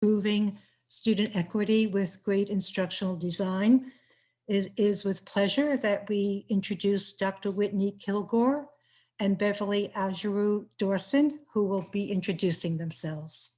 Improving student equity with great instructional design. It is with pleasure that we introduce Dr. Whitney Kilgore and Beverly Araújo Dawson, who will be introducing themselves.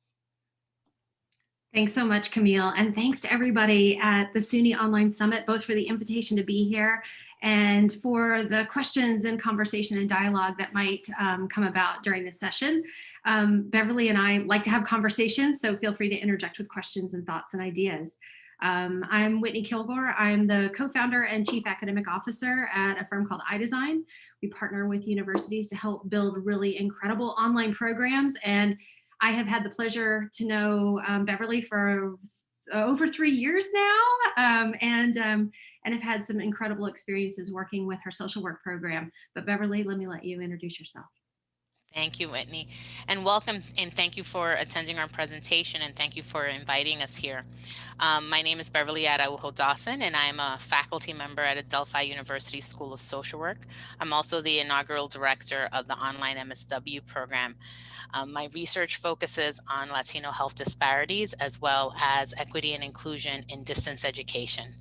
Thanks so much, Camille. And thanks to everybody at the SUNY Online Summit, both for the invitation to be here and for the questions and conversation and dialogue that might come about during this session. Beverly and I like to have conversations, so feel free to interject with questions and thoughts and ideas. I'm Whitney Kilgore. I'm the co-founder and chief academic officer at a firm called iDesign. We partner with universities to help build really incredible online programs, and I have had the pleasure to know Beverly for over 3 years now, and have had some incredible experiences working with her social work program. But Beverly, let me let you introduce yourself. Thank you, Whitney, and welcome, and thank you for attending our presentation, and thank you for inviting us here. My name is Beverly Araújo Dawson, and I'm a faculty member at Adelphi University School of Social Work. I'm also the inaugural director of the online MSW program. My research focuses on Latino health disparities, as well as equity and inclusion in distance education.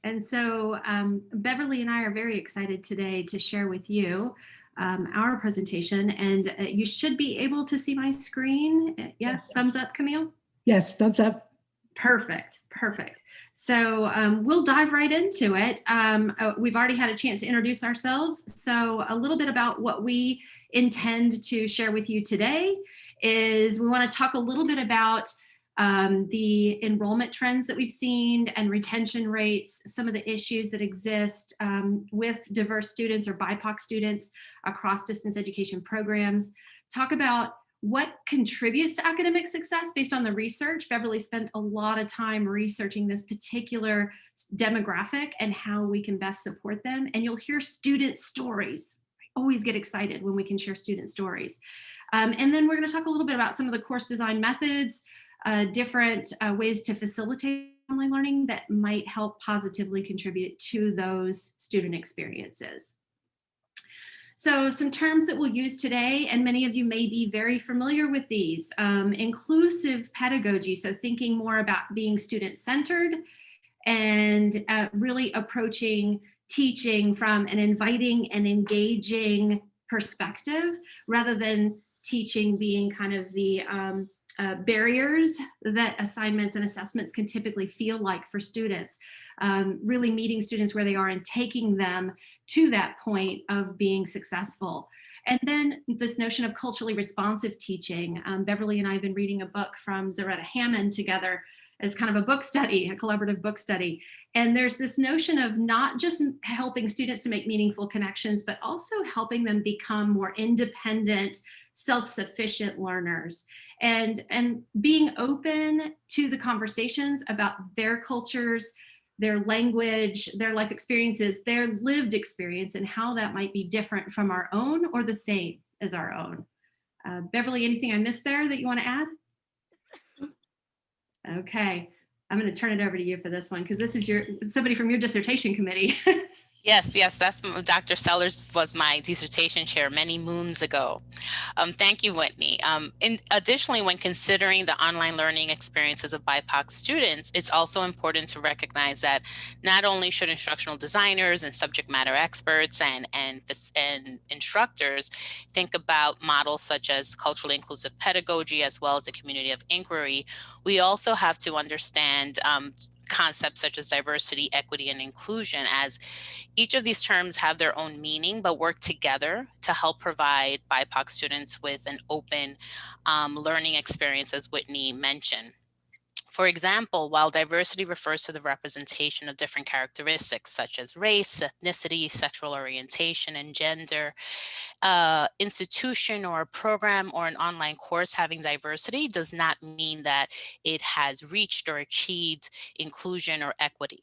And so Beverly and I are very excited today to share with you our presentation, and you should be able to see my screen. Yes, thumbs up, Camille? Yes, thumbs up. Perfect, perfect. So we'll dive right into it. We've already had a chance to introduce ourselves. So a little bit about what we intend to share with you today is we want to talk a little bit about the enrollment trends that we've seen and retention rates, some of the issues that exist with diverse students or BIPOC students across distance education programs, talk about what contributes to academic success based on the research. Beverly spent a lot of time researching this particular demographic and how we can best support them. And you'll hear student stories. I always get excited when we can share student stories. And then we're going to talk a little bit about some of the course design methods, different ways to facilitate online learning that might help positively contribute to those student experiences. So some terms that we'll use today, and many of you may be very familiar with these, inclusive pedagogy, so thinking more about being student-centered and really approaching teaching from an inviting and engaging perspective, rather than teaching being kind of the barriers that assignments and assessments can typically feel like for students. Really meeting students where they are and taking them to that point of being successful. And then this notion of culturally responsive teaching. Beverly and I have been reading a book from Zaretta Hammond together as kind of a book study, a collaborative book study. And there's this notion of not just helping students to make meaningful connections, but also helping them become more independent, self-sufficient learners, and being open to the conversations about their cultures, their language, their life experiences, their lived experience, and how that might be different from our own or the same as our own. Beverly, anything I missed there that you want to add? Okay, I'm going to turn it over to you for this one, because this is somebody from your dissertation committee. Yes, that's Dr. Sellers was my dissertation chair many moons ago. Thank you, Whitney. Additionally, when considering the online learning experiences of BIPOC students, it's also important to recognize that not only should instructional designers and subject matter experts and instructors think about models such as culturally inclusive pedagogy as well as the community of inquiry, we also have to understand concepts such as diversity, equity, and inclusion, as each of these terms have their own meaning but work together to help provide BIPOC students with an open learning experience, as Whitney mentioned. For example, while diversity refers to the representation of different characteristics such as race, ethnicity, sexual orientation, and gender, institution or a program or an online course having diversity does not mean that it has reached or achieved inclusion or equity.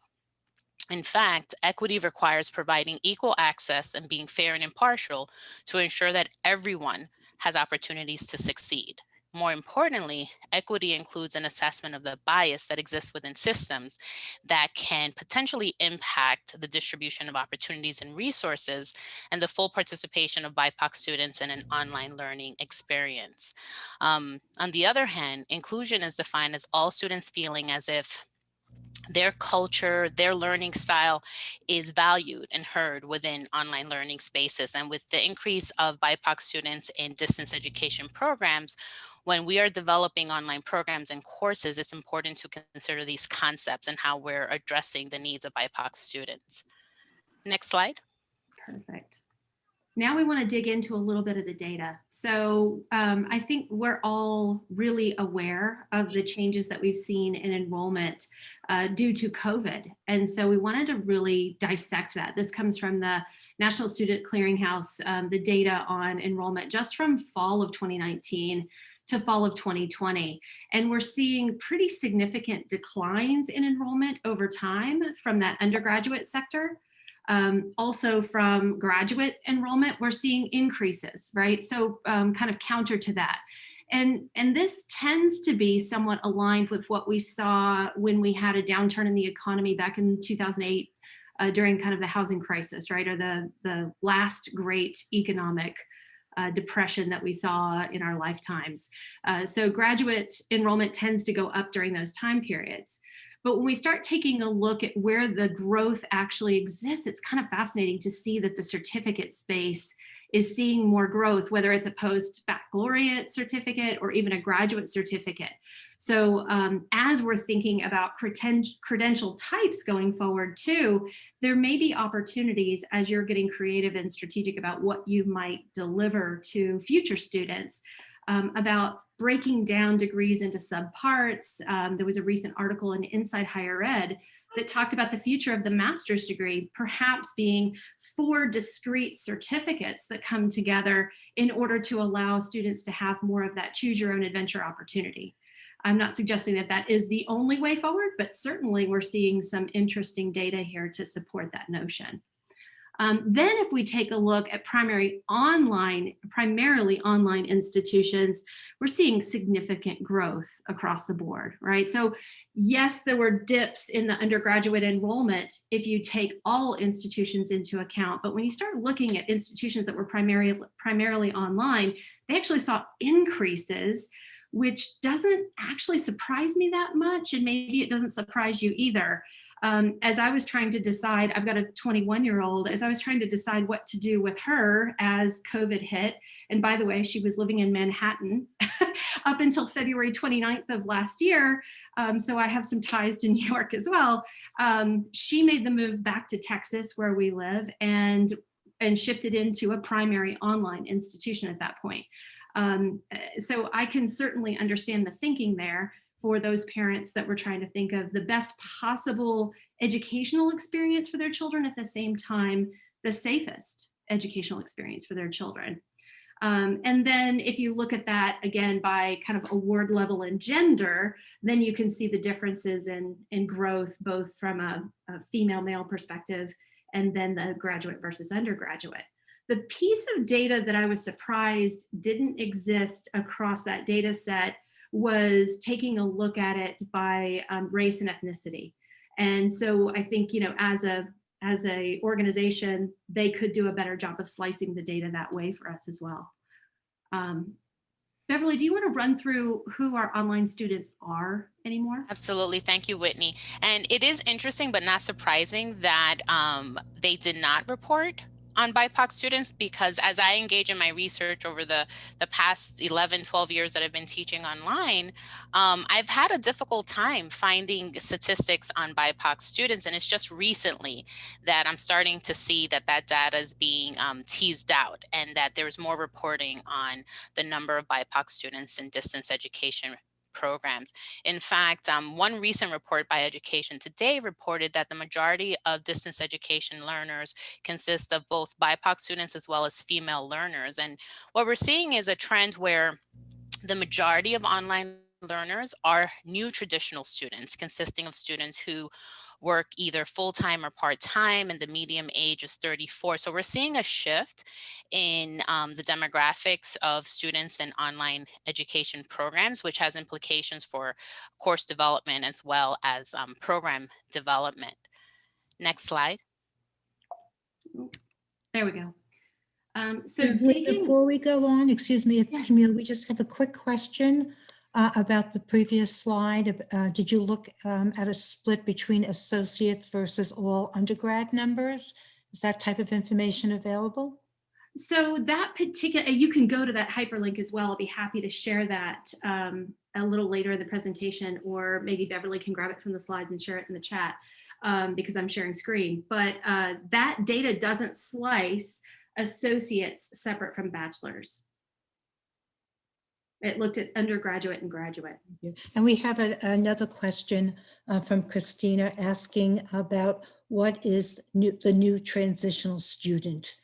In fact, equity requires providing equal access and being fair and impartial to ensure that everyone has opportunities to succeed. More importantly, equity includes an assessment of the bias that exists within systems that can potentially impact the distribution of opportunities and resources and the full participation of BIPOC students in an online learning experience. On the other hand, inclusion is defined as all students feeling as if their culture, their learning style is valued and heard within online learning spaces. And with the increase of BIPOC students in distance education programs, when we are developing online programs and courses, it's important to consider these concepts and how we're addressing the needs of BIPOC students. Next slide. Perfect. Now we want to dig into a little bit of the data. So I think we're all really aware of the changes that we've seen in enrollment due to COVID. And so we wanted to really dissect that. This comes from the National Student Clearinghouse, the data on enrollment just from fall of 2019 to fall of 2020. And we're seeing pretty significant declines in enrollment over time from that undergraduate sector. Also from graduate enrollment, we're seeing increases, right? So kind of counter to that. And this tends to be somewhat aligned with what we saw when we had a downturn in the economy back in 2008 during kind of the housing crisis, right? Or the last great economic depression that we saw in our lifetimes. So graduate enrollment tends to go up during those time periods. But when we start taking a look at where the growth actually exists, it's kind of fascinating to see that the certificate space is seeing more growth, whether it's a post-baccalaureate certificate or even a graduate certificate. So as we're thinking about credential types going forward too, there may be opportunities as you're getting creative and strategic about what you might deliver to future students about breaking down degrees into subparts. There was a recent article in Inside Higher Ed that talked about the future of the master's degree, perhaps being 4 discrete certificates that come together in order to allow students to have more of that choose your own adventure opportunity. I'm not suggesting that that is the only way forward, but certainly we're seeing some interesting data here to support that notion. Then if we take a look at primarily online institutions, we're seeing significant growth across the board, right? So yes, there were dips in the undergraduate enrollment if you take all institutions into account, but when you start looking at institutions that were primarily online, they actually saw increases, which doesn't actually surprise me that much, and maybe it doesn't surprise you either. As I was trying to decide, I've got a 21-year-old, as I was trying to decide what to do with her as COVID hit, and by the way, she was living in Manhattan up until February 29th of last year, so I have some ties to New York as well. She made the move back to Texas where we live and shifted into a primary online institution at that point. So I can certainly understand the thinking there for those parents that were trying to think of the best possible educational experience for their children, at the same time, the safest educational experience for their children. And then if you look at that again by kind of award level and gender, then you can see the differences in growth, both from a female-male perspective and then the graduate versus undergraduate. The piece of data that I was surprised didn't exist across that data set was taking a look at it by race and ethnicity. And so I think, as a organization, they could do a better job of slicing the data that way for us as well. Beverly, do you want to run through who our online students are anymore? Absolutely. Thank you, Whitney. And it is interesting, but not surprising that they did not report on BIPOC students, because as I engage in my research over the past 11, 12 years that I've been teaching online, I've had a difficult time finding statistics on BIPOC students. And it's just recently that I'm starting to see that data is being teased out, and that there's more reporting on the number of BIPOC students in distance education programs. In fact, one recent report by Education Today reported that the majority of distance education learners consist of both BIPOC students as well as female learners. And what we're seeing is a trend where the majority of online learners are new traditional students, consisting of students who work either full-time or part-time, and the median age is 34. So we're seeing a shift in the demographics of students in online education programs, which has implications for course development as well as program development. Next slide. There we go. So Beverly, before we go on, excuse me, it's Yes. Camille. We just have a quick question about the previous slide. Did you look at a split between associates versus all undergrad numbers? Is that type of information available? So that particular, you can go to that hyperlink as well. I'll be happy to share that a little later in the presentation, or maybe Beverly can grab it from the slides and share it in the chat because I'm sharing screen. But that data doesn't slice associates separate from bachelors. It looked at undergraduate and graduate. And we have another question from Christina asking about what is the new transitional student?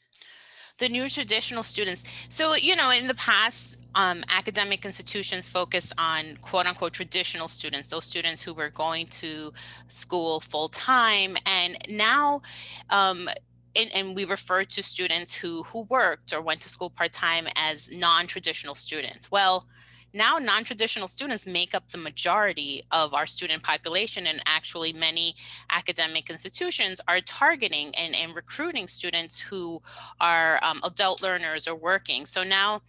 The new traditional students. So, you know, in the past, academic institutions focused on quote unquote traditional students, those students who were going to school full time. And now, and we refer to students who worked or went to school part time as non-traditional students. Well, now non-traditional students make up the majority of our student population, and actually many academic institutions are targeting and recruiting students who are adult learners or working. So now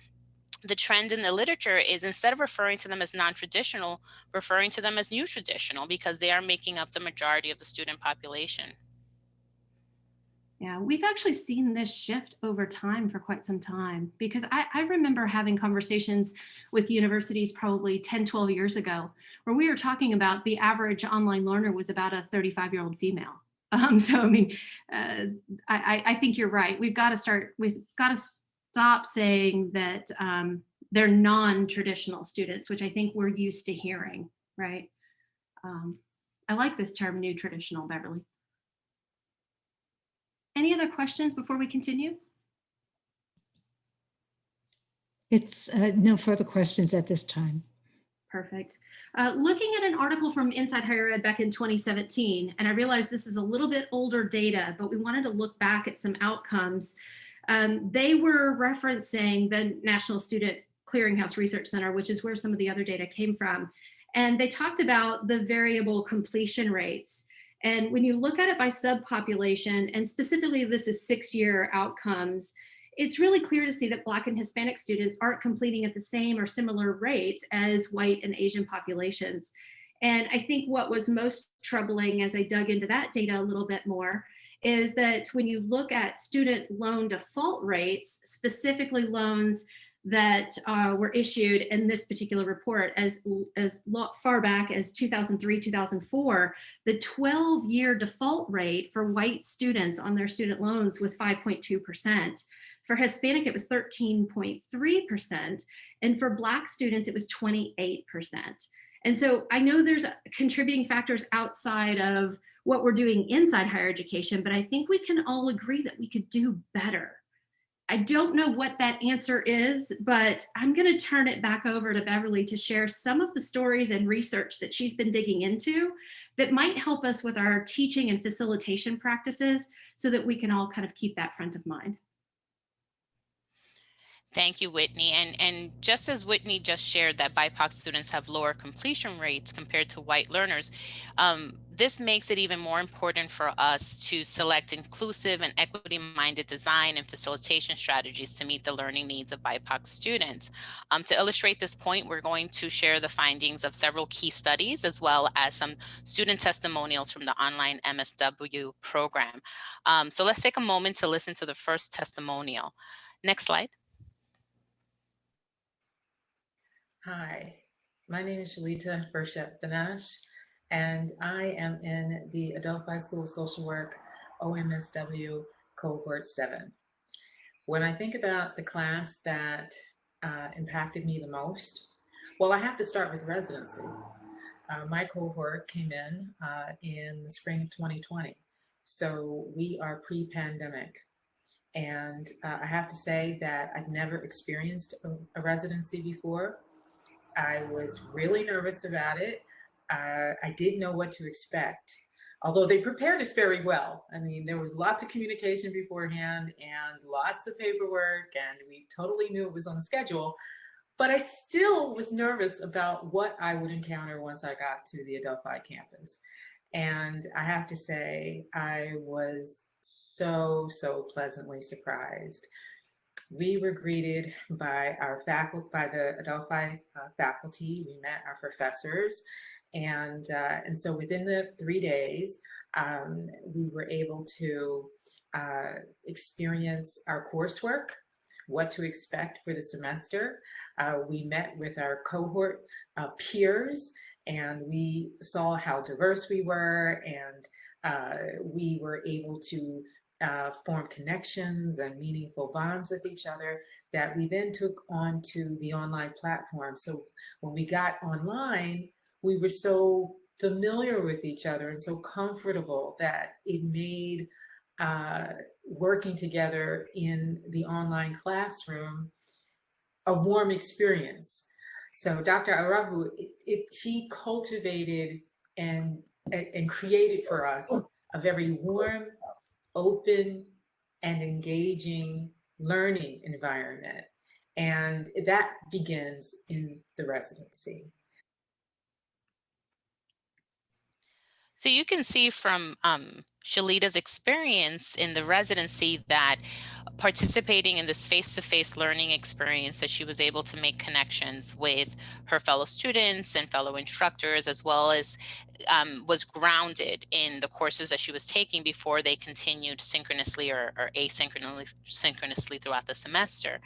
the trend in the literature is, instead of referring to them as non-traditional, referring to them as new traditional, because they are making up the majority of the student population. Yeah, we've actually seen this shift over time for quite some time, because I remember having conversations with universities probably 10, 12 years ago, where we were talking about the average online learner was about a 35-year-old female. So, I mean, I think you're right. We've got to stop saying that they're non-traditional students, which I think we're used to hearing, right? I like this term, new traditional, Beverly. Any other questions before we continue? It's no further questions at this time. Perfect. Looking at an article from Inside Higher Ed back in 2017, and I realize this is a little bit older data, but we wanted to look back at some outcomes. They were referencing the National Student Clearinghouse Research Center, which is where some of the other data came from. And they talked about the variable completion rates. And when you look at it by subpopulation, and specifically this is 6-year outcomes, it's really clear to see that Black and Hispanic students aren't completing at the same or similar rates as white and Asian populations. And I think what was most troubling as I dug into that data a little bit more is that when you look at student loan default rates, specifically loans that were issued in this particular report as far back as 2003, 2004, the 12-year default rate for white students on their student loans was 5.2%. For Hispanic, it was 13.3%. And for Black students, it was 28%. And so I know there's contributing factors outside of what we're doing inside higher education, but I think we can all agree that we could do better. I don't know what that answer is, but I'm going to turn it back over to Beverly to share some of the stories and research that she's been digging into that might help us with our teaching and facilitation practices so that we can all kind of keep that front of mind. Thank you, Whitney. And just as Whitney just shared that BIPOC students have lower completion rates compared to white learners, this makes it even more important for us to select inclusive and equity-minded design and facilitation strategies to meet the learning needs of BIPOC students. To illustrate this point, we're going to share the findings of several key studies, as well as some student testimonials from the online MSW program. So let's take a moment to listen to the first testimonial. Next slide. Hi, my name is Shalita Burchette, and I am in the Adelphi School of Social Work, OMSW Cohort 7. When I think about the class that impacted me the most, well, I have to start with residency. My cohort came in the spring of 2020, so we are pre-pandemic. And I have to say that I've never experienced a residency before. I was really nervous about it. I didn't know what to expect, although they prepared us very well. I mean, there was lots of communication beforehand and lots of paperwork, and we totally knew it was on the schedule. But I still was nervous about what I would encounter once I got to the Adelphi campus. And I have to say, I was so pleasantly surprised. We were greeted by our faculty, by the Adelphi faculty. We met our professors, and so within the 3 days, we were able to experience our coursework, what to expect for the semester. We met with our cohort peers, and we saw how diverse we were, and we were able to form connections and meaningful bonds with each other that we then took on to the online platform. So when we got online, we were so familiar with each other and so comfortable that it made working together in the online classroom a warm experience. So Dr. Araújo, she cultivated and created for us a very warm, open, and engaging learning environment. And that begins in the residency. So you can see from Shalita's experience in the residency that participating in this face-to-face learning experience, that she was able to make connections with her fellow students and fellow instructors, as well as was grounded in the courses that she was taking before they continued synchronously or asynchronously throughout the semester.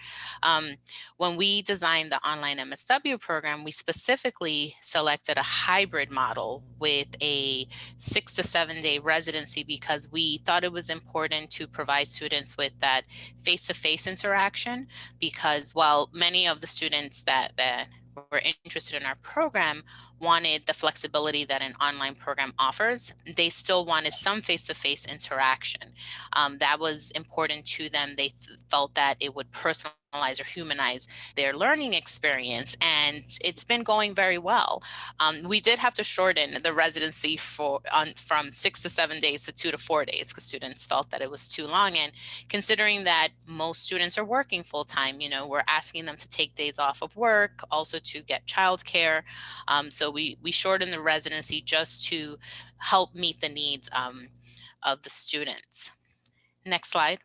When we designed the online MSW program, we specifically selected a hybrid model with a 6 to 7 day residency because we thought it was important to provide students with that face-to-face interaction, because while many of the students that were interested in our program wanted the flexibility that an online program offers, they still wanted some face-to-face interaction. That was important to them. They felt that it would personalize or humanize their learning experience, and it's been going very well. We did have to shorten the residency from 6 to 7 days to 2 to 4 days because students felt that it was too long. And considering that most students are working full time, we're asking them to take days off of work, also to get childcare. So we shortened the residency just to help meet the needs of the students. Next slide.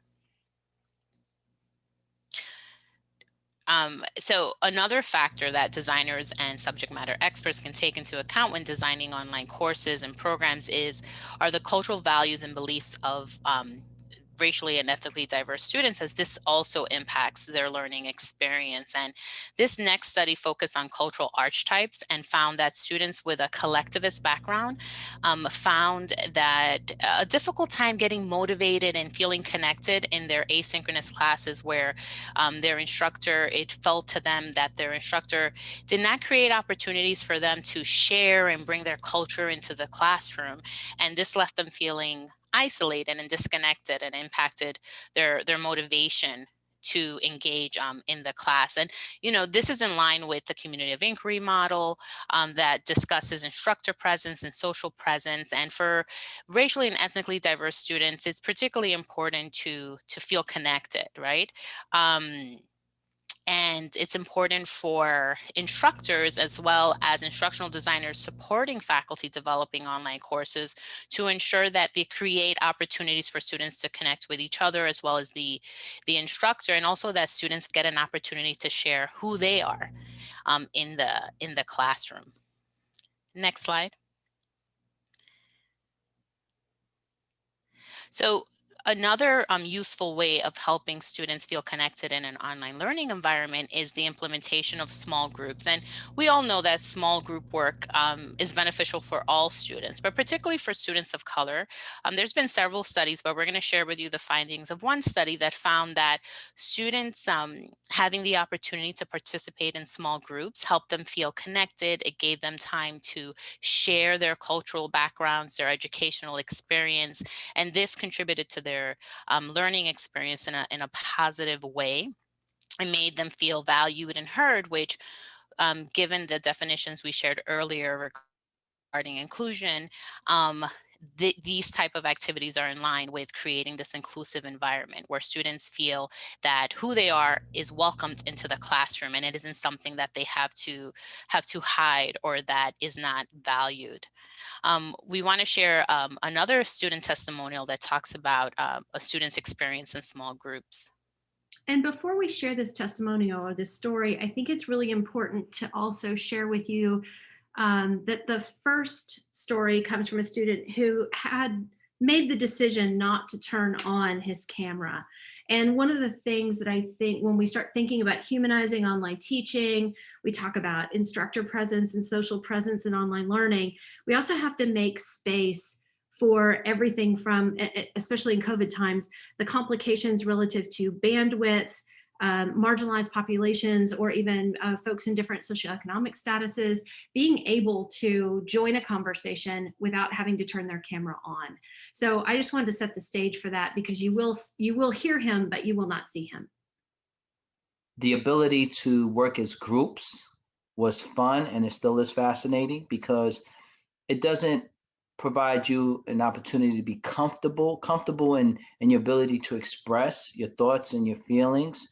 So another factor that designers and subject matter experts can take into account when designing online courses and programs are the cultural values and beliefs of racially and ethnically diverse students, as this also impacts their learning experience. And this next study focused on cultural archetypes and found that students with a collectivist background found that a difficult time getting motivated and feeling connected in their asynchronous classes where it felt to them that their instructor did not create opportunities for them to share and bring their culture into the classroom. And this left them feeling isolated and disconnected, and impacted their motivation to engage in the class. And this is in line with the community of inquiry model that discusses instructor presence and social presence. And for racially and ethnically diverse students, it's particularly important to feel connected, right? And it's important for instructors as well as instructional designers supporting faculty developing online courses to ensure that they create opportunities for students to connect with each other as well as the instructor, and also that students get an opportunity to share who they are in the classroom. Next slide. So another useful way of helping students feel connected in an online learning environment is the implementation of small groups. And we all know that small group work is beneficial for all students, but particularly for students of color. There's been several studies, but we're going to share with you the findings of one study that found that students having the opportunity to participate in small groups helped them feel connected. It gave them time to share their cultural backgrounds, their educational experience, and this contributed to their learning experience in a positive way. It made them feel valued and heard, which given the definitions we shared earlier regarding inclusion, these type of activities are in line with creating this inclusive environment where students feel that who they are is welcomed into the classroom, and it isn't something that they have to hide or that is not valued. We want to share another student testimonial that talks about a student's experience in small groups. And before we share this testimonial or this story, I think it's really important to also share with you that the first story comes from a student who had made the decision not to turn on his camera. And one of the things that I think when we start thinking about humanizing online teaching, we talk about instructor presence and social presence in online learning, we also have to make space for everything from, especially in COVID times, the complications relative to bandwidth, marginalized populations, or even folks in different socioeconomic statuses, being able to join a conversation without having to turn their camera on. So I just wanted to set the stage for that, because you will hear him, but you will not see him. The ability to work as groups was fun, and it still is fascinating because it doesn't provide you an opportunity to be comfortable in your ability to express your thoughts and your feelings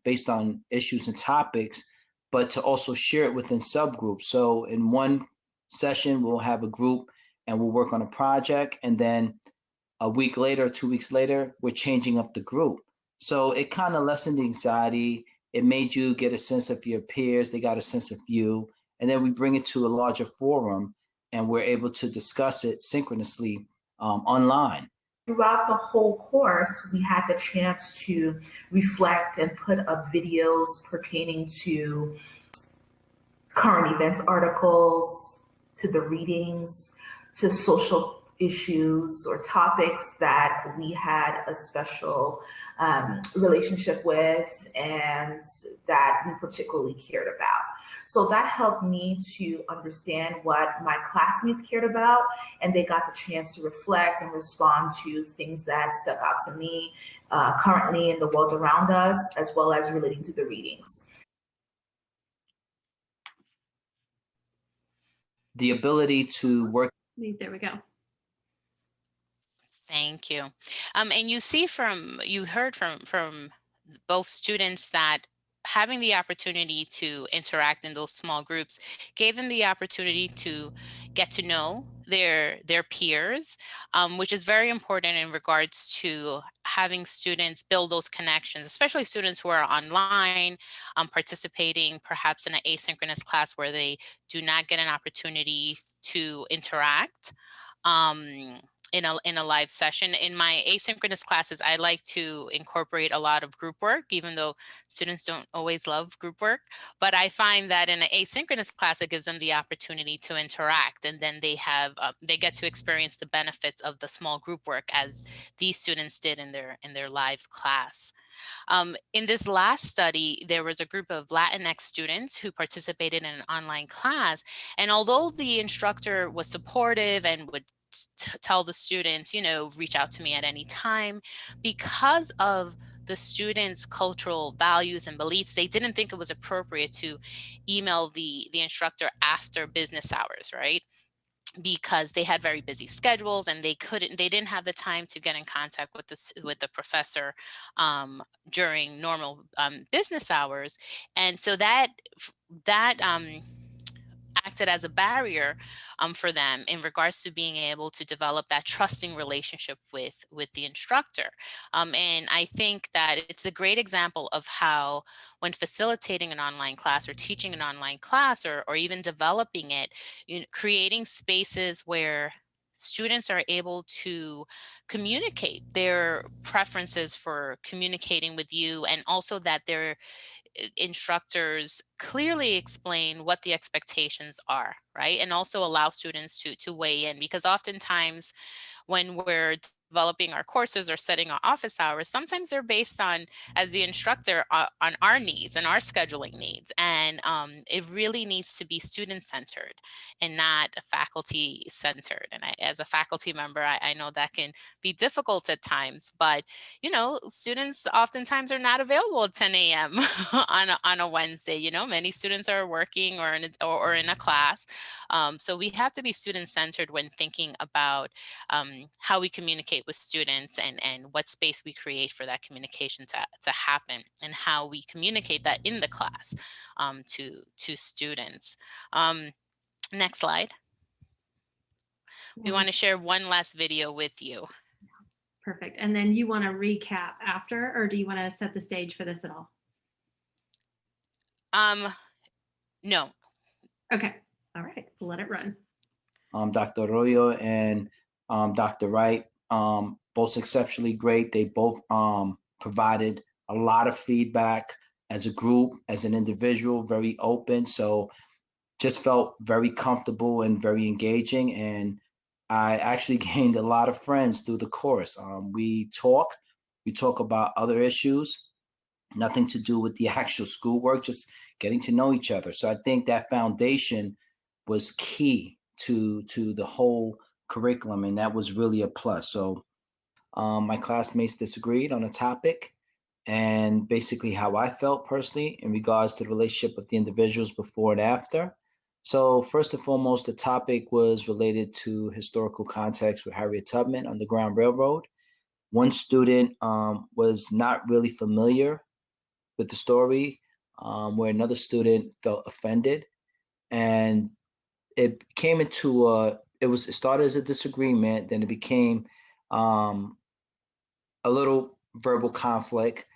based on issues and topics, but to also share it within subgroups. So in one session, we'll have a group and we'll work on a project, and then a week later, 2 weeks later, we're changing up the group. So it kind of lessened the anxiety. It made you get a sense of your peers. They got a sense of you. And then we bring it to a larger forum, and we're able to discuss it synchronously online. Throughout the whole course, we had the chance to reflect and put up videos pertaining to current events articles, to the readings, to social issues or topics that we had a special relationship with and that we particularly cared about. So that helped me to understand what my classmates cared about, and they got the chance to reflect and respond to things that stuck out to me currently in the world around us, as well as relating to the readings. The ability to work. There we go. Thank you. And you heard from both students that having the opportunity to interact in those small groups gave them the opportunity to get to know their peers, which is very important in regards to having students build those connections, especially students who are online, participating perhaps in an asynchronous class where they do not get an opportunity to interact. In a live session. In my asynchronous classes, I like to incorporate a lot of group work, even though students don't always love group work. But I find that in an asynchronous class, it gives them the opportunity to interact, and then they get to experience the benefits of the small group work as these students did in their live class. In this last study, there was a group of Latinx students who participated in an online class, and although the instructor was supportive and would tell the students, reach out to me at any time, because of the students' cultural values and beliefs, they didn't think it was appropriate to email the instructor after business hours, right? Because they had very busy schedules and they didn't have the time to get in contact with the professor during normal business hours. And so that acted as a barrier for them in regards to being able to develop that trusting relationship with the instructor. And I think that it's a great example of how, when facilitating an online class or teaching an online class or even developing it, creating spaces where students are able to communicate their preferences for communicating with you, and also that their instructors clearly explain what the expectations are, right? And also allow students to weigh in, because oftentimes when we're developing our courses or setting our office hours, sometimes they're based on, as the instructor, on our needs and our scheduling needs. And it really needs to be student-centered and not faculty-centered. And as a faculty member, I know that can be difficult at times, but students oftentimes are not available at 10 a.m. on a Wednesday. Many students are working or in a class. So we have to be student-centered when thinking about how we communicate with students and what space we create for that communication to happen, and how we communicate that in the class to students. Next slide. We want to share one last video with you. Perfect. And then you want to recap after, or do you want to set the stage for this at all? No. Okay. All right. Let it run. Dr. Arroyo and Dr. Wright, both exceptionally great. They both provided a lot of feedback as a group, as an individual, very open. So just felt very comfortable and very engaging. And I actually gained a lot of friends through the course. We talk about other issues, nothing to do with the actual schoolwork, just getting to know each other. So I think that foundation was key to the whole curriculum, and that was really a plus. So my classmates disagreed on a topic, and basically how I felt personally in regards to the relationship with the individuals before and after. So first and foremost, the topic was related to historical context with Harriet Tubman, Underground Railroad. One student was not really familiar with the story, where another student felt offended. And it came into it started as a disagreement, then it became a little verbal conflict.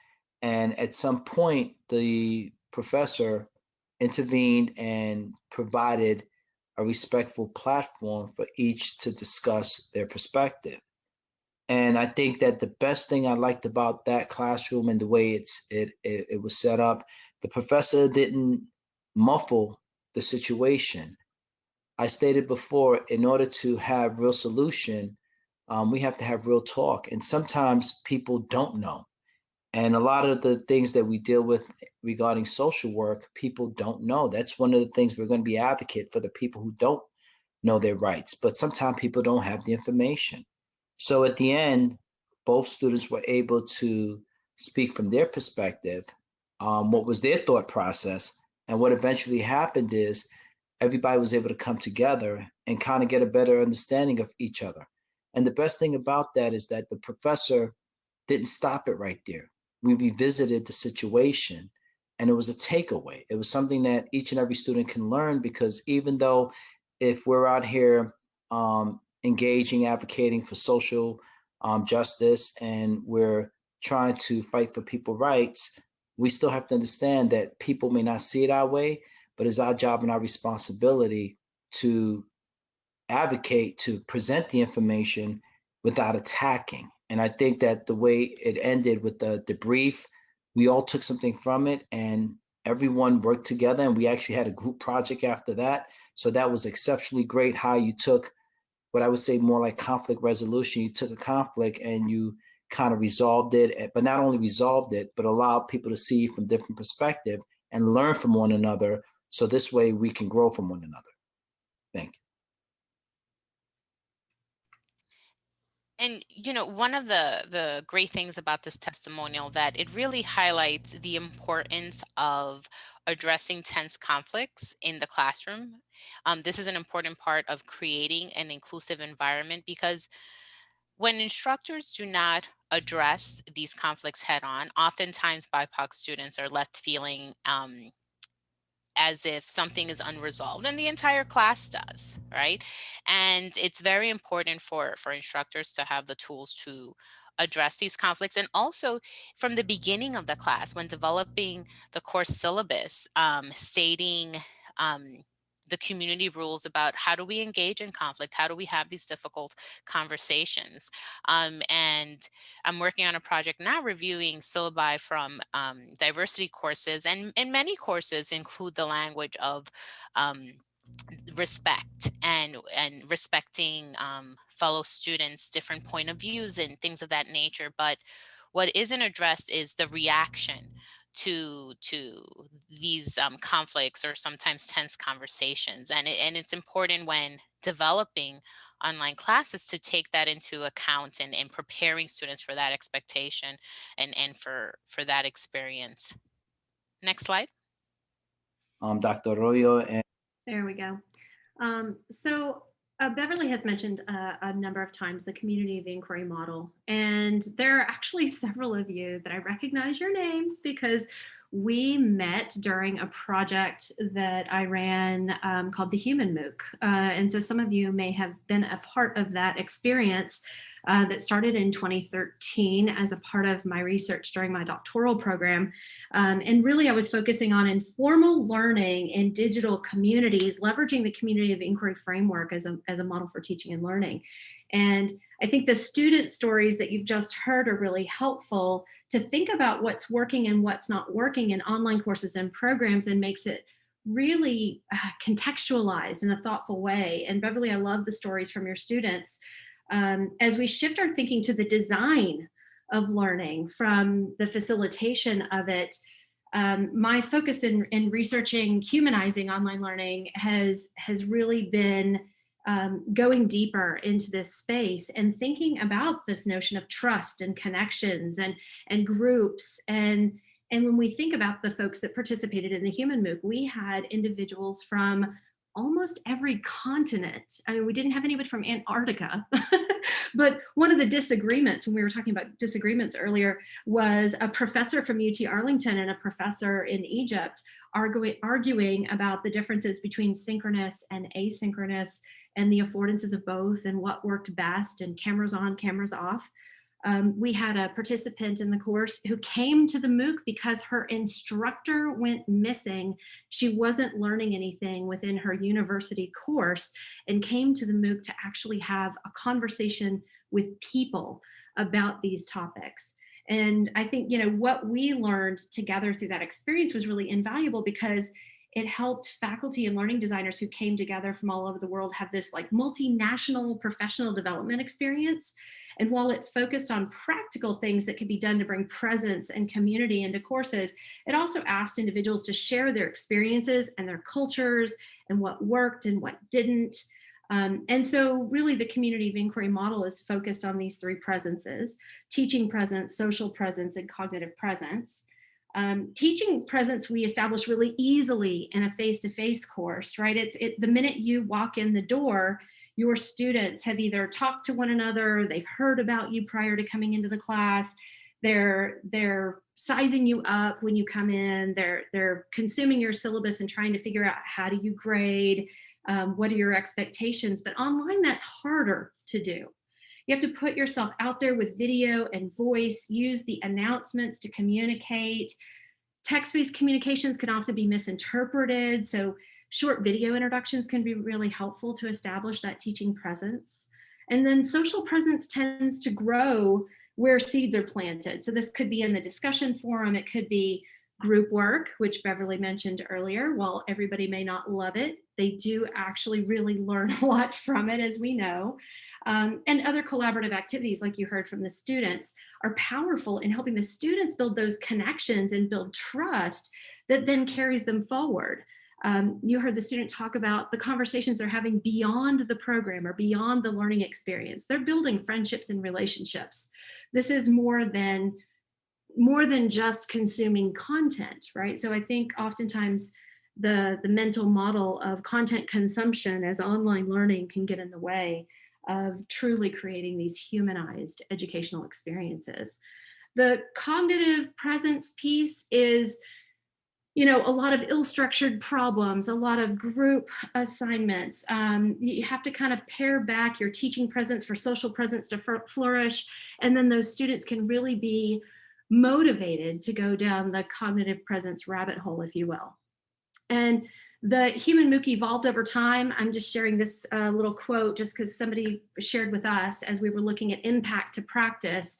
And at some point, the professor intervened and provided a respectful platform for each to discuss their perspective. And I think that the best thing I liked about that classroom and the way it was set up, the professor didn't muffle the situation. I stated before, in order to have real solution, we have to have real talk. And sometimes people don't know. And a lot of the things that we deal with regarding social work, people don't know. That's one of the things we're going to be advocate for the people who don't know their rights. But sometimes people don't have the information. So at the end, both students were able to speak from their perspective, what was their thought process. And what eventually happened is everybody was able to come together and kind of get a better understanding of each other. And the best thing about that is that the professor didn't stop it right there. We revisited the situation, and it was a takeaway. It was something that each and every student can learn, because even though if we're out here engaging, advocating for social justice, and we're trying to fight for people's rights, we still have to understand that people may not see it our way, but it's our job and our responsibility to advocate, to present the information without attacking. And I think that the way it ended with the debrief, we all took something from it, and everyone worked together, and we actually had a group project after that. So that was exceptionally great, how you took what I would say more like conflict resolution. You took a conflict and you kind of resolved it, but not only resolved it, but allowed people to see from different perspective and learn from one another. So this way we can grow from one another. Thank you. And one of the great things about this testimonial, that it really highlights the importance of addressing tense conflicts in the classroom. This is an important part of creating an inclusive environment, because when instructors do not address these conflicts head on, oftentimes BIPOC students are left feeling as if something is unresolved, and the entire class does, right? And it's very important for instructors to have the tools to address these conflicts. And also from the beginning of the class, when developing the course syllabus, stating the community rules about how do we engage in conflict, how do we have these difficult conversations. And I'm working on a project now reviewing syllabi from diversity courses, and many courses include the language of respect and respecting fellow students' different point of views and things of that nature. But what isn't addressed is the reaction to these conflicts or sometimes tense conversations, and it's important when developing online classes to take that into account and preparing students for that expectation and for that experience. Next slide. Dr. Arroyo and There we go. Beverly has mentioned a number of times the community of inquiry model, and there are actually several of you that I recognize your names because we met during a project that I ran called the Human MOOC. And so some of you may have been a part of that experience that started in 2013 as a part of my research during my doctoral program. And really I was focusing on informal learning in digital communities, leveraging the community of inquiry framework as a model for teaching and learning. And I think the student stories that you've just heard are really helpful to think about what's working and what's not working in online courses and programs, and makes it really contextualized in a thoughtful way. And Beverly, I love the stories from your students. As we shift our thinking to the design of learning from the facilitation of it, my focus in researching humanizing online learning has really been going deeper into this space and thinking about this notion of trust and connections and groups. And when we think about the folks that participated in the Human MOOC, we had individuals from almost every continent. I mean, we didn't have anybody from Antarctica, but one of the disagreements when we were talking about disagreements earlier was a professor from UT Arlington and a professor in Egypt arguing about the differences between synchronous and asynchronous and the affordances of both and what worked best, and cameras on, cameras off. We had a participant in the course who came to the MOOC because her instructor went missing. She wasn't learning anything within her university course and came to the MOOC to actually have a conversation with people about these topics. And I think, what we learned together through that experience was really invaluable because it helped faculty and learning designers who came together from all over the world have this like multinational professional development experience. And while it focused on practical things that could be done to bring presence and community into courses, it also asked individuals to share their experiences and their cultures and what worked and what didn't. And so really the community of inquiry model is focused on these three presences: teaching presence, social presence, and cognitive presence. Teaching presence we establish really easily in a face-to-face course, right? The minute you walk in the door, your students have either talked to one another, they've heard about you prior to coming into the class, they're sizing you up when you come in, they're consuming your syllabus and trying to figure out how do you grade, what are your expectations. But online, that's harder to do. You have to put yourself out there with video and voice, use the announcements to communicate. Text-based communications can often be misinterpreted, so short video introductions can be really helpful to establish that teaching presence. And then social presence tends to grow where seeds are planted. So this could be in the discussion forum, it could be group work, which Beverly mentioned earlier. While everybody may not love it, they do actually really learn a lot from it, as we know. And other collaborative activities, like you heard from the students, are powerful in helping the students build those connections and build trust that then carries them forward. You heard the student talk about the conversations they're having beyond the program or beyond the learning experience. They're building friendships and relationships. This is more than just consuming content, right? So I think oftentimes the mental model of content consumption as online learning can get in the way of truly creating these humanized educational experiences. The cognitive presence piece is, a lot of ill-structured problems, a lot of group assignments. You have to kind of pare back your teaching presence for social presence to flourish, and then those students can really be motivated to go down the cognitive presence rabbit hole, if you will. And the Human MOOC evolved over time. I'm just sharing this little quote just because somebody shared with us as we were looking at impact to practice,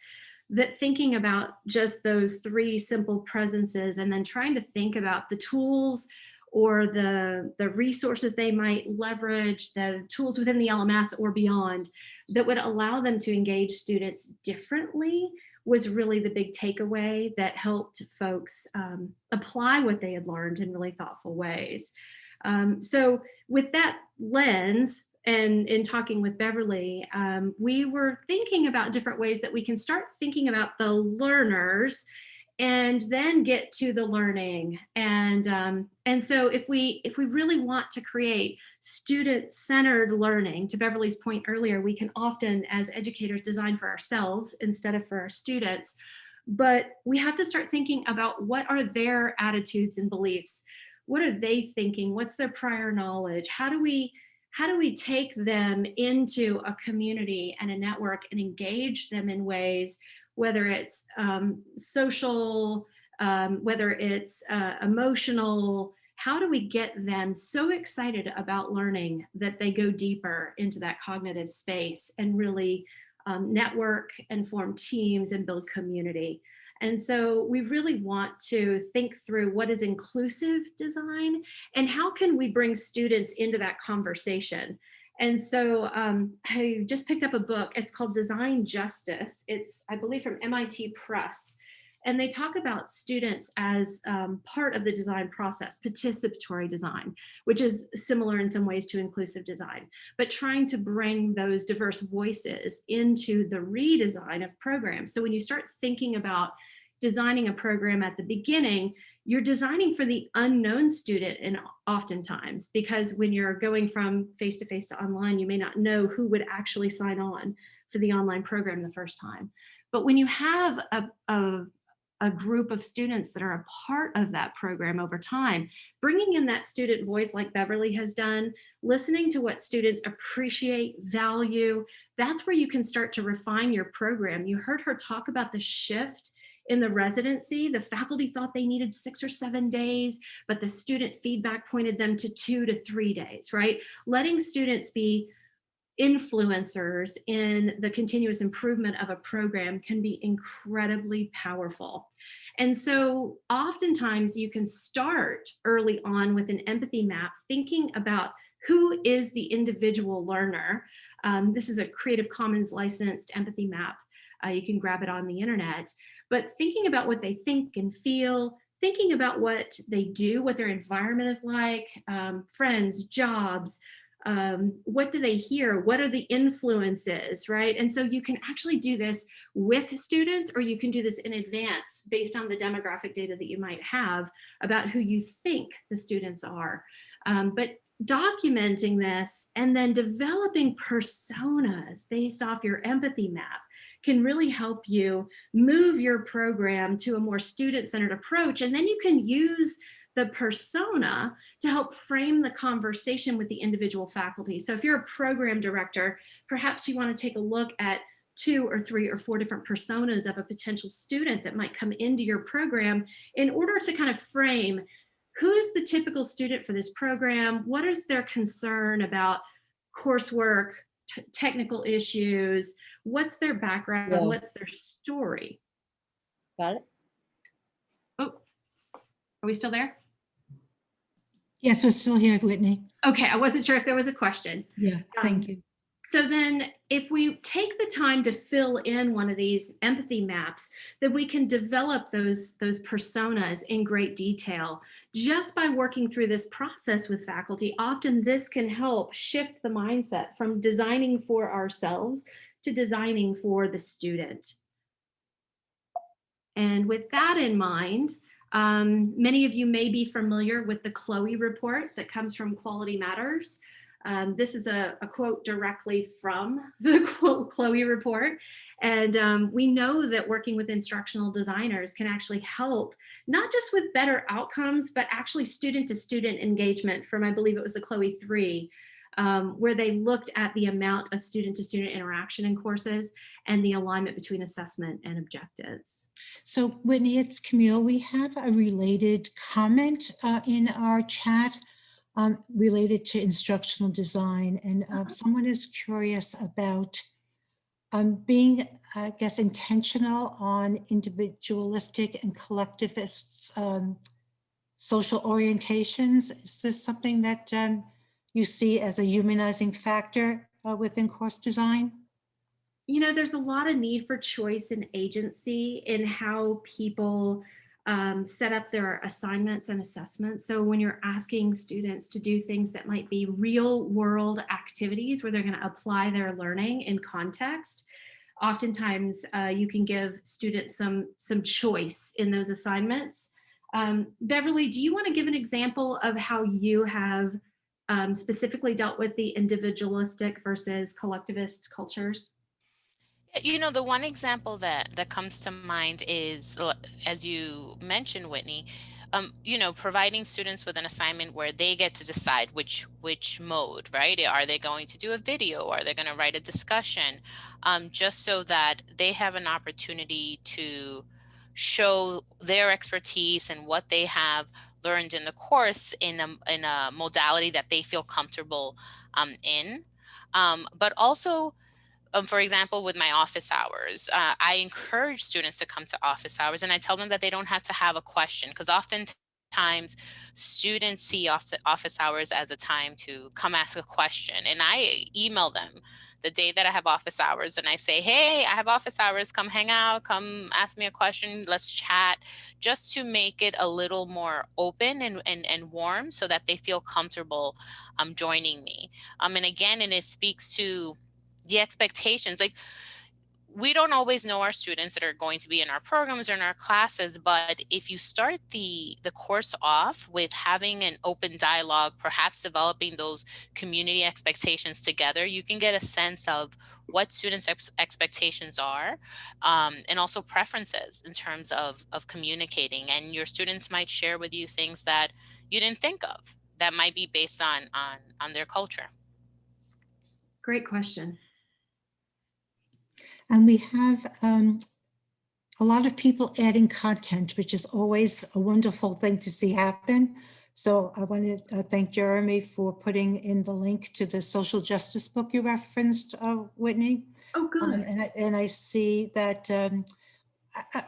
that thinking about just those three simple presences and then trying to think about the tools or the resources they might leverage, the tools within the LMS or beyond that would allow them to engage students differently was really the big takeaway that helped folks apply what they had learned in really thoughtful ways. So with that lens, and in talking with Beverly, we were thinking about different ways that we can start thinking about the learners and then get to the learning. And so if we really want to create student-centered learning, to Beverly's point earlier, we can often as educators design for ourselves instead of for our students, but we have to start thinking about what are their attitudes and beliefs. What are they thinking? What's their prior knowledge? How do we take them into a community and a network and engage them in ways, whether it's social, whether it's emotional? How do we get them so excited about learning that they go deeper into that cognitive space and really network and form teams and build community? And so we really want to think through what is inclusive design and how can we bring students into that conversation. And so I just picked up a book. It's called Design Justice. It's, I believe, from MIT Press. And they talk about students as part of the design process, participatory design, which is similar in some ways to inclusive design, but trying to bring those diverse voices into the redesign of programs. So when you start thinking about designing a program at the beginning, you're designing for the unknown student, and oftentimes, because when you're going from face-to-face to online, you may not know who would actually sign on for the online program the first time. But when you have a group of students that are a part of that program over time, bringing in that student voice like Beverly has done, listening to what students appreciate, value, that's where you can start to refine your program. You heard her talk about the shift in the residency. The faculty thought they needed 6 or 7 days, but the student feedback pointed them to 2 to 3 days, right? Letting students be influencers in the continuous improvement of a program can be incredibly powerful. And so oftentimes you can start early on with an empathy map, thinking about who is the individual learner. This is a Creative Commons licensed empathy map. You can grab it on the internet, but thinking about what they think and feel, thinking about what they do, what their environment is like, friends, jobs, what do they hear? What are the influences, right? And so you can actually do this with students, or you can do this in advance based on the demographic data that you might have about who you think the students are. But documenting this and then developing personas based off your empathy map can really help you move your program to a more student-centered approach. And then you can use the persona to help frame the conversation with the individual faculty. So if you're a program director, perhaps you want to take a look at 2 or 3 or 4 different personas of a potential student that might come into your program in order to kind of frame who's the typical student for this program, what is their concern about coursework, technical issues, what's their background, what's their story. Got it. Oh, are we still there? Yes, we're still here, Whitney. Okay, I wasn't sure if there was a question. Yeah, thank you. So then if we take the time to fill in one of these empathy maps, then we can develop those personas in great detail. Just by working through this process with faculty, often this can help shift the mindset from designing for ourselves to designing for the student. And with that in mind, many of you may be familiar with the Chloe report that comes from Quality Matters. This is a quote directly from the Chloe report. And we know that working with instructional designers can actually help, not just with better outcomes, but actually student-to-student engagement from, I believe it was the Chloe 3, where they looked at the amount of student-to-student interaction in courses and the alignment between assessment and objectives. So Whitney, it's Camille. We have a related comment in our chat related to instructional design. And someone is curious about being, I guess, intentional on individualistic and collectivist social orientations. Is this something that you see as a humanizing factor within course design? You know, there's a lot of need for choice and agency in how people set up their assignments and assessments. So when you're asking students to do things that might be real world activities where they're going to apply their learning in context, oftentimes you can give students some choice in those assignments. Beverly, do you want to give an example of how you have specifically dealt with the individualistic versus collectivist cultures? You know, the one example that comes to mind is, as you mentioned, Whitney, you know, providing students with an assignment where they get to decide which mode, right? Are they going to do a video? Are they going to write a discussion? Just so that they have an opportunity to show their expertise and what they have learned in the course in a modality that they feel comfortable in. But also, for example, with my office hours, I encourage students to come to office hours, and I tell them that they don't have to have a question, because oftentimes students see office hours as a time to come ask a question. And I email them the day that I have office hours and I say, hey, I have office hours, come hang out, come ask me a question, let's chat, just to make it a little more open and warm so that they feel comfortable joining me. And again, and it speaks to the expectations. Like, we don't always know our students that are going to be in our programs or in our classes, but if you start the course off with having an open dialogue, perhaps developing those community expectations together, you can get a sense of what students' expectations are, and also preferences in terms of communicating. And your students might share with you things that you didn't think of that might be based on their culture. Great question. And we have a lot of people adding content, which is always a wonderful thing to see happen. So I want to thank Jeremy for putting in the link to the social justice book you referenced, Whitney. Oh, good. And I see that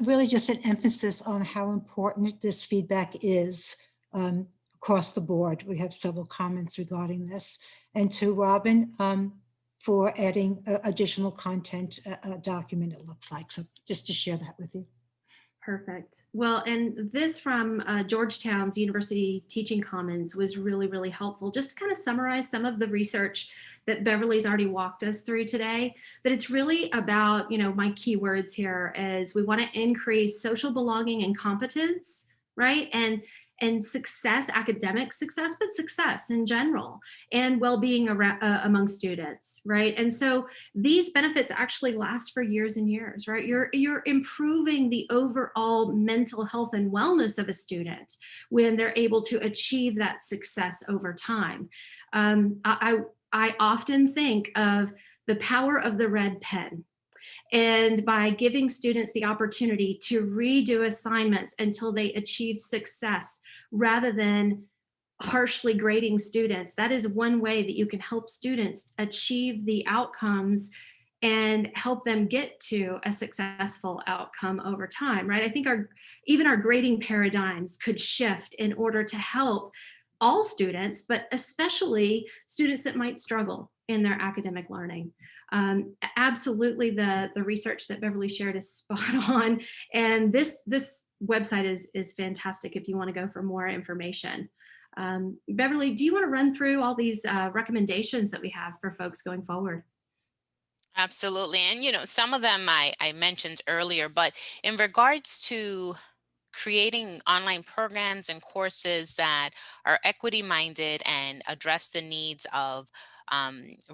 really just an emphasis on how important this feedback is across the board. We have several comments regarding this. And to Robin, for adding additional content document, it looks like. So just to share that with you. Perfect. Well, and this from Georgetown's University Teaching Commons was really, really helpful. Just to kind of summarize some of the research that Beverly's already walked us through today, that it's really about, you know, my keywords here is we want to increase social belonging and competence, right? And success, academic success, but success in general, and well-being among students, right? And so these benefits actually last for years and years, right? You're improving the overall mental health and wellness of a student when they're able to achieve that success over time. I often think of the power of the red pen. And by giving students the opportunity to redo assignments until they achieve success rather than harshly grading students, that is one way that you can help students achieve the outcomes and help them get to a successful outcome over time, right? I think even our grading paradigms could shift in order to help all students, but especially students that might struggle in their academic learning. Absolutely, the research that Beverly shared is spot on, and this website is fantastic if you want to go for more information. Beverly, do you want to run through all these recommendations that we have for folks going forward? Absolutely. And, you know, some of them I mentioned earlier, but in regards to creating online programs and courses that are equity minded and address the needs of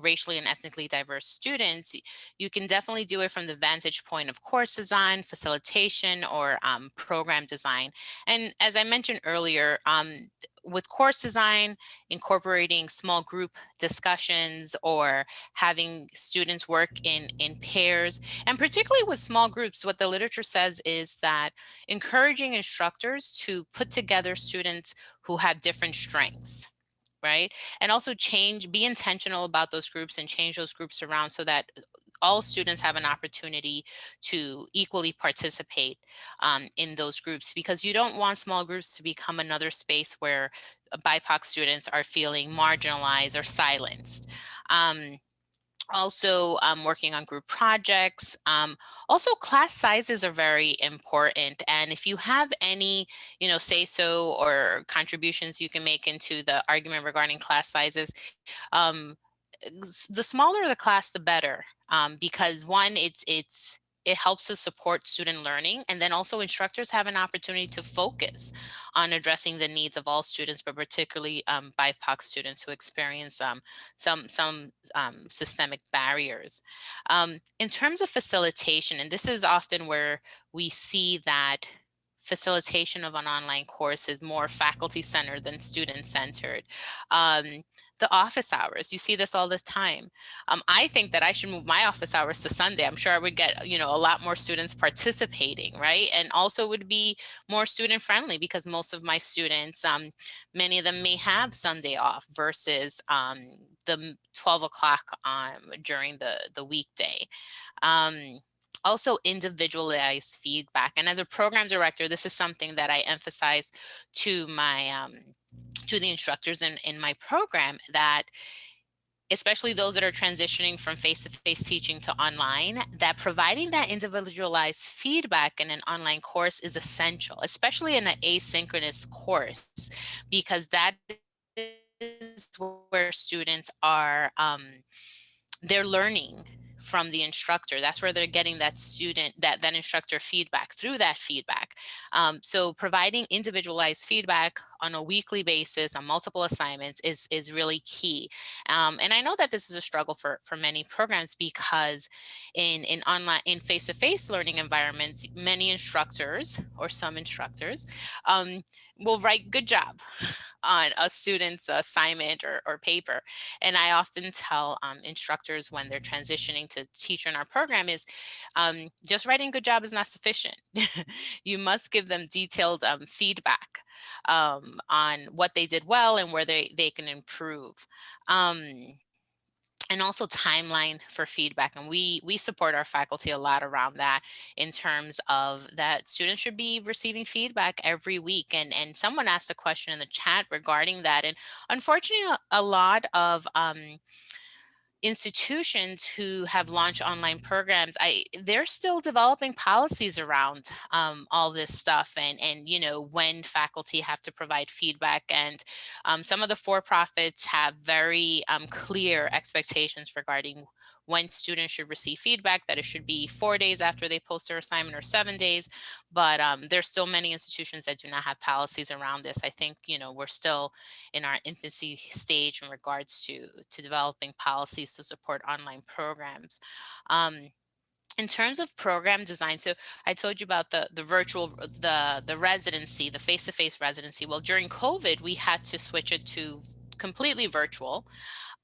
racially and ethnically diverse students, you can definitely do it from the vantage point of course design, facilitation, or program design. And as I mentioned earlier, with course design, incorporating small group discussions or having students work in pairs, and particularly with small groups, what the literature says is that encouraging instructors to put together students who have different strengths, right? And also be intentional about those groups and change those groups around so that all students have an opportunity to equally participate in those groups, because you don't want small groups to become another space where BIPOC students are feeling marginalized or silenced. Also working on group projects. Also, class sizes are very important. And if you have any, say so or contributions you can make into the argument regarding class sizes, um, the smaller the class, the better, because one, it helps to support student learning, and then also instructors have an opportunity to focus on addressing the needs of all students, but particularly BIPOC students who experience some systemic barriers. In terms of facilitation, and this is often where we see that facilitation of an online course is more faculty-centered than student-centered. The office hours, you see this all the time. I think that I should move my office hours to Sunday. I'm sure I would get, a lot more students participating, right? And also would be more student friendly, because most of my students, many of them may have Sunday off versus the 12 o'clock during the weekday. Also, individualized feedback. And as a program director, this is something that I emphasize to my to the instructors in my program, that especially those that are transitioning from face-to-face teaching to online, that providing that individualized feedback in an online course is essential, especially in an asynchronous course, because that is where students are, they're learning from the instructor. That's where they're getting that instructor feedback through that feedback. So providing individualized feedback on a weekly basis on multiple assignments is really key. And I know that this is a struggle for many programs, because in face-to-face learning environments, many instructors, or some instructors, will write "good job" on a student's assignment or paper. And I often tell instructors when they're transitioning to teacher in our program is just writing "good job" is not sufficient. You must give them detailed feedback on what they did well and where they can improve. And also timeline for feedback. And we support our faculty a lot around that, in terms of that students should be receiving feedback every week. And someone asked a question in the chat regarding that. And unfortunately, a lot of institutions who have launched online programs, they're still developing policies around all this stuff, and when faculty have to provide feedback. And some of the for-profits have very clear expectations regarding when students should receive feedback, that it should be 4 days after they post their assignment or 7 days. But there's still many institutions that do not have policies around this. I think, we're still in our infancy stage in regards to developing policies to support online programs. In terms of program design, so I told you about the virtual, the residency, the face-to-face residency. Well, during COVID, we had to switch it to completely virtual.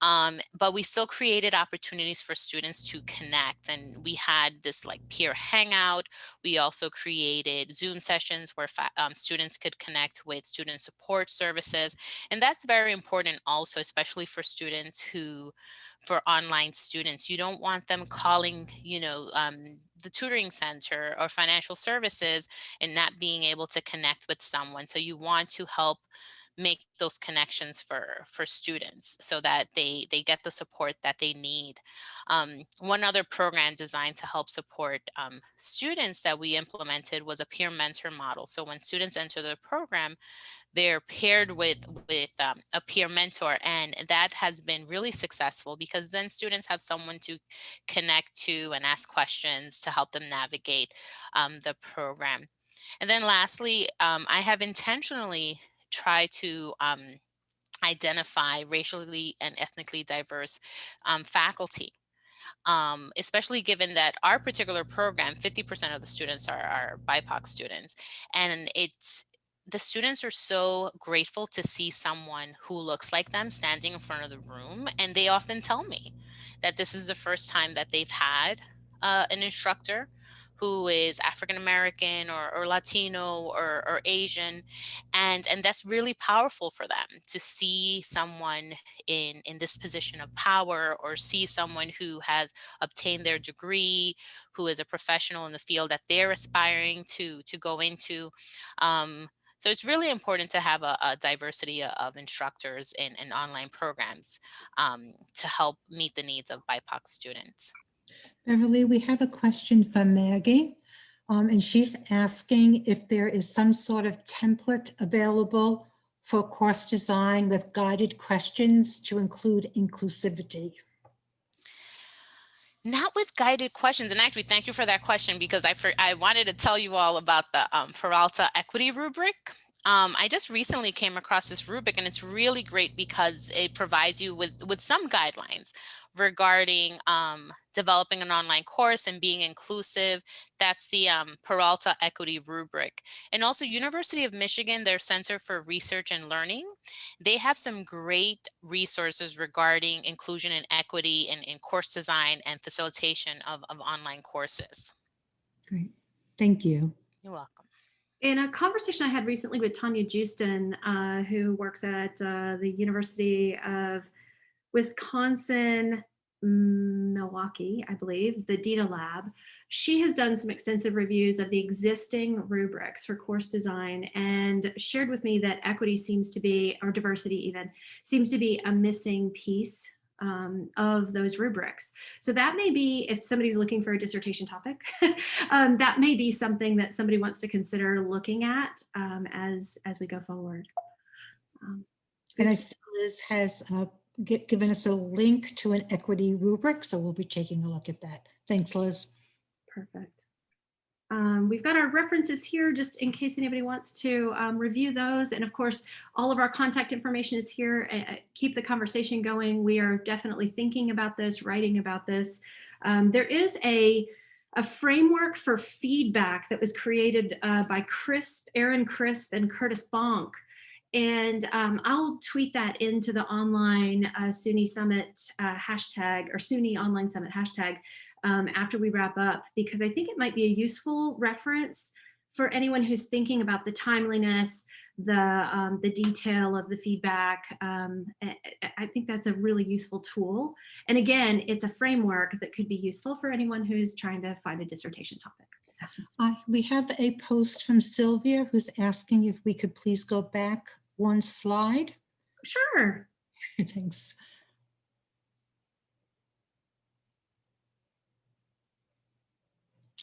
But we still created opportunities for students to connect. And we had this like peer hangout. We also created Zoom sessions where students could connect with student support services. And that's very important also, especially for students for online students. You don't want them calling, the tutoring center or financial services and not being able to connect with someone. So you want to help make those connections for students so that they get the support that they need. One other program designed to help support students that we implemented was a peer mentor model. So when students enter the program, they're paired with a peer mentor, and that has been really successful, because then students have someone to connect to and ask questions to help them navigate the program. And then lastly, I have intentionally try to identify racially and ethnically diverse faculty, especially given that our particular program, 50% of the students are BIPOC students. And the students are so grateful to see someone who looks like them standing in front of the room. And they often tell me that this is the first time that they've had an instructor who is African American or Latino or Asian, and that's really powerful for them to see someone in this position of power, or see someone who has obtained their degree, who is a professional in the field that they're aspiring to go into. So it's really important to have a diversity of instructors in online programs to help meet the needs of BIPOC students. Beverly, we have a question from Maggie, and she's asking if there is some sort of template available for course design with guided questions to include inclusivity. Not with guided questions, and actually thank you for that question, because I wanted to tell you all about the Peralta equity rubric. I just recently came across this rubric, and it's really great because it provides you with some guidelines regarding developing an online course and being inclusive. That's the Peralta equity rubric. And also University of Michigan, their Center for Research and Learning, they have some great resources regarding inclusion and equity in course design and facilitation of online courses. Great, thank you. You're welcome. In a conversation I had recently with Tanya Justin, who works at the University of Wisconsin, Milwaukee, I believe, the DITA lab, she has done some extensive reviews of the existing rubrics for course design and shared with me that equity seems to be, or diversity even, seems to be a missing piece of those rubrics. So that may be, if somebody's looking for a dissertation topic, that may be something that somebody wants to consider looking at as we go forward. And I see Liz has given us a link to an equity rubric, so we'll be taking a look at that. Thanks, Liz. Perfect. We've got our references here just in case anybody wants to review those. And of course, all of our contact information is here. Keep the conversation going. We are definitely thinking about this, writing about this. There is a framework for feedback that was created by Aaron Crisp and Curtis Bonk. And I'll tweet that into the online SUNY Summit hashtag, or SUNY Online Summit hashtag, after we wrap up, because I think it might be a useful reference for anyone who's thinking about the timeliness, the detail of the feedback. I think that's a really useful tool. And again, it's a framework that could be useful for anyone who's trying to find a dissertation topic. So. We have a post from Sylvia who's asking if we could please go back one slide. Sure. Thanks.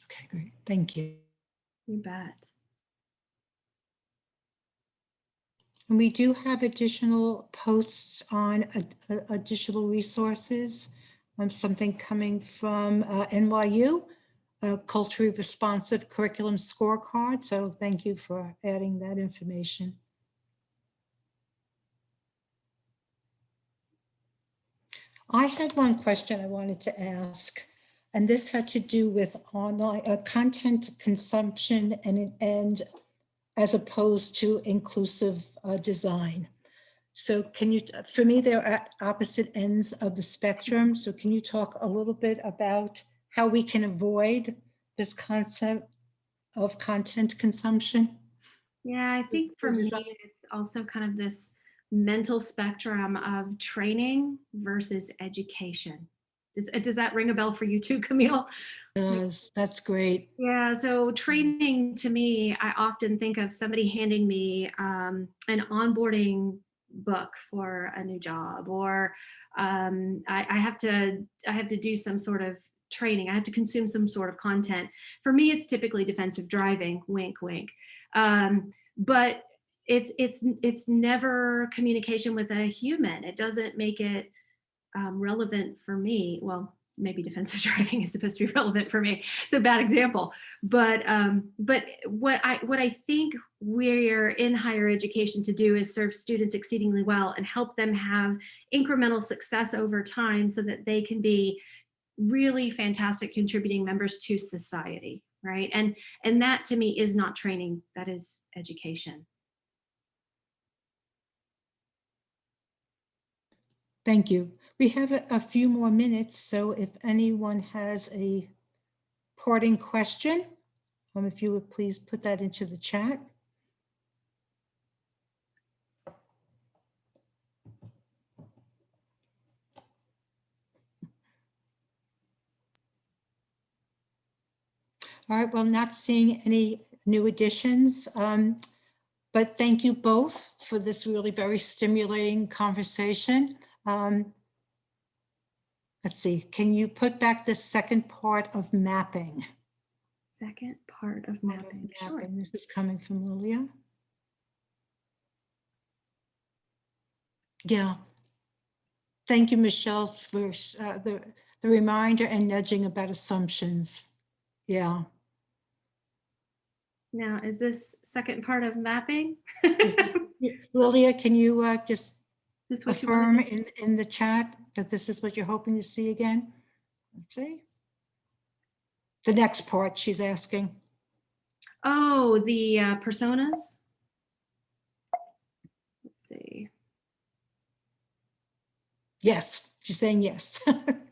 Okay, great. Thank you. You bet. And we do have additional posts on additional resources. Something coming from NYU, a culturally responsive curriculum scorecard. So thank you for adding that information. I had one question I wanted to ask, and this had to do with online content consumption and as opposed to inclusive design. So can you, for me, they're at opposite ends of the spectrum. So can you talk a little bit about how we can avoid this concept of content consumption? Yeah, I think for me, it's also kind of this mental spectrum of training versus education. Does that ring a bell for you too, Camille? Yes, that's great. Yeah, so training to me, I often think of somebody handing me an onboarding book for a new job, or I have to do some sort of training. I have to consume some sort of content. For me, it's typically defensive driving, wink, wink. But it's never communication with a human. It doesn't make it relevant for me. Well, maybe defensive driving is supposed to be relevant for me. So bad example. But what I think we're in higher education to do is serve students exceedingly well and help them have incremental success over time so that they can be really fantastic contributing members to society, right? And that to me is not training, that is education. Thank you. We have a few more minutes, so if anyone has a parting question. If you would please put that into the chat. All right, well, not seeing any new additions, but thank you both for this really very stimulating conversation. Let's see, can you put back the second part of mapping? Second part of mapping. Sure. This is coming from Lilia. Yeah. Thank you, Michelle, for the reminder and nudging about assumptions. Yeah. Now, is this second part of mapping? Lilia, can you just Is this what affirm you want in the chat that this is what you're hoping to see again? Let's see. The next part she's asking. Oh, the personas. Let's see. Yes, she's saying yes. Perfect.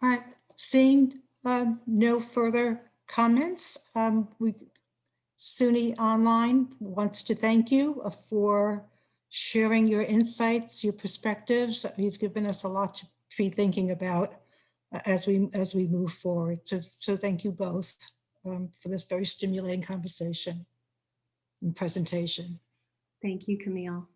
All right, seeing no further comments, SUNY Online wants to thank you for sharing your insights, your perspectives. You've given us a lot to be thinking about as we move forward. So thank you both for this very stimulating conversation and presentation. Thank you, Camille.